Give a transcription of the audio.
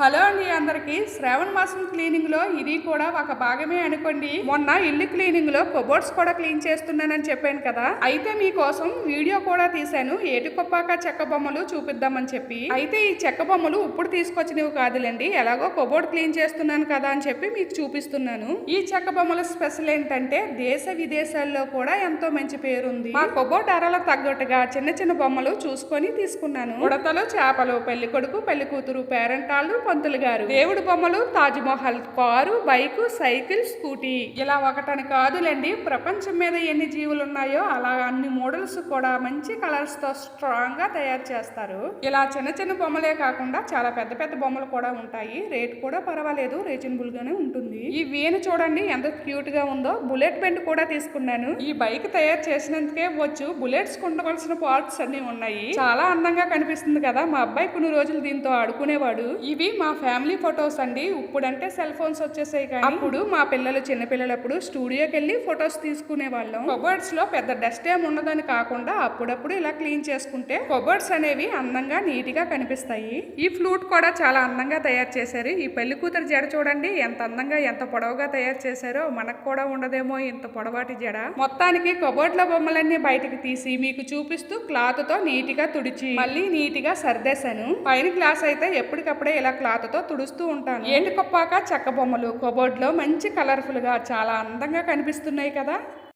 Hello అండి అందరికి శ్రావణ మాసం క్లీనింగ్ లో ఇది కూడా ఒక భాగమే అనుకోండి. మొన్న ఇల్లు క్లీనింగ్ లో కబోర్డ్స్ కూడా క్లీన్ చేస్తున్నానని చెప్పాను కదా. అయితే మీకోసం వీడియో కూడా తీశాను. ఏటికొప్పాక చెక్క బొమ్మలు చూపిద్దామని చెప్పి. అయితే ఈ చెక్క బొమ్మలు ఇప్పుడు తీసుకొచ్చినవి కాదులేండి. ఎలాగో కబోర్డ్ క్లీన్ చేస్తున్నాను కదా అని చెప్పి మీకు చూపిస్తున్నాను. ఈ చెక్క బొమ్మల స్పెషల్ ఏంటంటే దేశ విదేశాల్లో కూడా ఎంతో మంచి పేరుంది. మా కబోర్డ్ అరల తగ్గట్టుగా చిన్న చిన్న బొమ్మలు చూసుకొని తీసుకున్నాను. ఉడతలు, చేపలు, పెళ్లి కొడుకు, పెళ్లి కూతురు, పేరెంటాలు, పంతులు గారు, దేవుడు బొమ్మలు, Taj Mahal, car, bike, cycle, scooty, ఇలా ఒకటని కాదులేండి. ప్రపంచం మీద ఎన్ని జీవులు ఉన్నాయో అలా అన్ని మోడల్స్ కూడా మంచి కలర్స్ తో స్ట్రాంగ్ గా తయారు చేస్తారు. ఇలా చిన్న చిన్న బొమ్మలే కాకుండా చాలా పెద్ద పెద్ద బొమ్మలు కూడా ఉంటాయి. రేట్ కూడా పర్వాలేదు, రీజనబుల్ గానే ఉంటుంది. ఈ వీణ చూడండి ఎంత క్యూట్ గా ఉందో. బుల్లెట్ బెండ్ కూడా తీసుకున్నాను. ఈ బైక్ తయారు చేసినందుకే వచ్చు బుల్లెట్స్ ఉండవలసిన పార్ట్స్ అన్ని ఉన్నాయి. చాలా అందంగా కనిపిస్తుంది కదా. మా అబ్బాయి కొన్ని రోజులు దీంతో ఆడుకునేవాడు. ఇవి మా ఫ్యామిలీ ఫొటోస్ అండి. ఇప్పుడంటే సెల్ ఫోన్స్ వచ్చేసాయి కానీ అప్పుడు మా పిల్లలు చిన్నపిల్లలప్పుడు స్టూడియోకి వెళ్ళి ఫొటోస్ తీసుకునే వాళ్ళం. కబోర్డ్స్ లో పెద్ద డస్ట్ ఏమి ఉండదని కాకుండా అప్పుడప్పుడు ఇలా క్లీన్ చేసుకుంటే కబోర్డ్స్ అనేవి అందంగా నీట్ గా కనిపిస్తాయి. ఈ ఫ్లూట్ కూడా చాలా అందంగా తయారు చేశారు. ఈ పెళ్లి కూతురు జడ చూడండి ఎంత అందంగా ఎంత పొడవుగా తయారు చేశారో. మనకు కూడా ఉండదేమో ఇంత పొడవాటి జడ. మొత్తానికి కబోర్డ్ లో బొమ్మలన్నీ బయటకు తీసి మీకు చూపిస్తూ క్లాత్ తో నీట్ గా తుడిచి మళ్ళీ నీట్ గా సర్దేశాను. పైన గ్లాస్ అయితే ఎప్పటికప్పుడే ఇలా క్లాత్ తో తుడుస్తూ ఉంటాను. ఏటికొప్పాక చెక్క బొమ్మలు కబోర్డ్ లో మంచి కలర్ఫుల్ గా చాలా అందంగా కనిపిస్తున్నాయి కదా.